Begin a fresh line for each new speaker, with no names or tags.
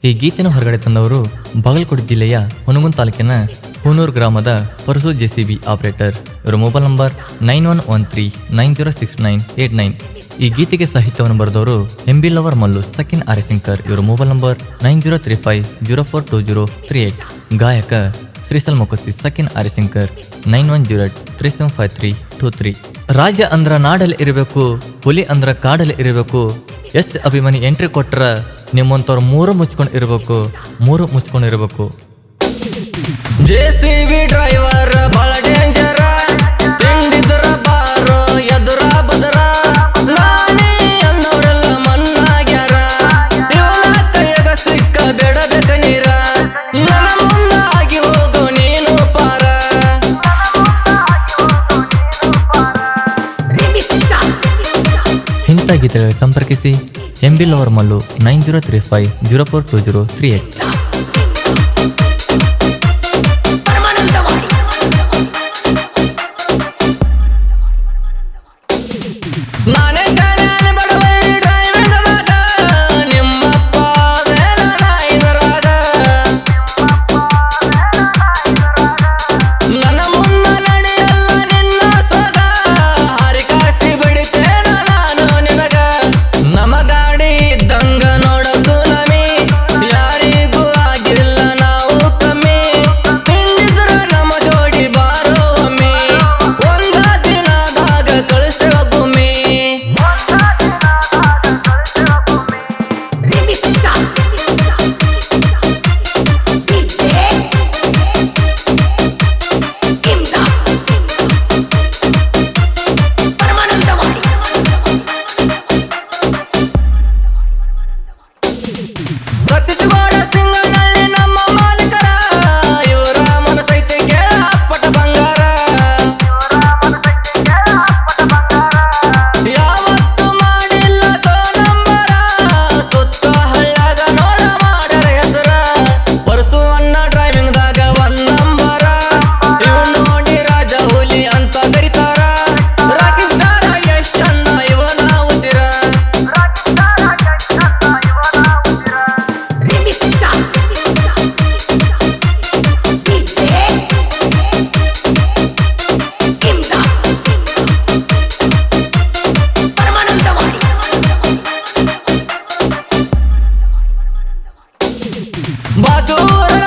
ಈ ಗೀತೆಯನ್ನು ಹೊರಗಡೆ ತಂದವರು ಬಾಗಲಕೋಟೆ ಜಿಲ್ಲೆಯ ಹುನಗುಂದ ತಾಲೂಕಿನ ಹೂನೂರು ಗ್ರಾಮದ ಪರಸು ಜೆಸಿಬಿ ಆಪರೇಟರ್. ಇವರ ಮೊಬೈಲ್ ನಂಬರ್ 9113906989. ಈ ಗೀತೆಗೆ ಸಾಹಿತ್ಯವನ್ನು ಬರೆದವರು ಎಂಬಿ ಲವರ್ ಮಲ್ಲು ಸಕಿನ್ ಆರ್ಯಶಂಕರ್. ಇವರ ಮೊಬೈಲ್ ನಂಬರ್ 9035042038. ಗಾಯಕ ಶ್ರೀಸಲ್ ಮೊಕಸಿ ಸಕಿನ್ ಆರ್ಯಶಂಕರ್ 9108375323. ರಾಜ ಅಂದ್ರ ನಾಡಲ್ಲಿ ಇರಬೇಕು, ಹುಲಿ ಅಂದ್ರ ಕಾಡಲ್ಲಿ ಇರಬೇಕು. ಎಸ್ ಅಭಿಮಾನಿ ಎಂಟ್ರಿ ಕೊಟ್ರ ನಿಮ್ಮಂತವ್ರು ಮೂರು ಮುಚ್ಕೊಂಡಿರ್ಬೇಕು. ಜೆಸಿಬಿ ಡ್ರೈವರ್ ಬಹಳ ಡೇಂಜರ, ತಿಂಡಿದ್ರ ಬಾರೋ ಎದುರ ಬದರ. ನಾನೇ ಅನ್ನೋರೆಲ್ಲ ಮಣ್ಣಾಗ್ಯಾರ, ಇವನ ಕೈಯಾಗ ಸಿಕ್ಕ ಬೇಡಬೇಕ ನೀರ. ನನ್ನ ಮುಂದಾಗಿ ಹೋಗು ನೀನು ಪಾರ. ಇಂಥ ಗೀತೆಗಳಿಗೆ ಸಂಪರ್ಕಿಸಿ ಎಂಬಿ ಲವರ್ ಮಲ್ಲು 9035042038. ಬಾಜೂರ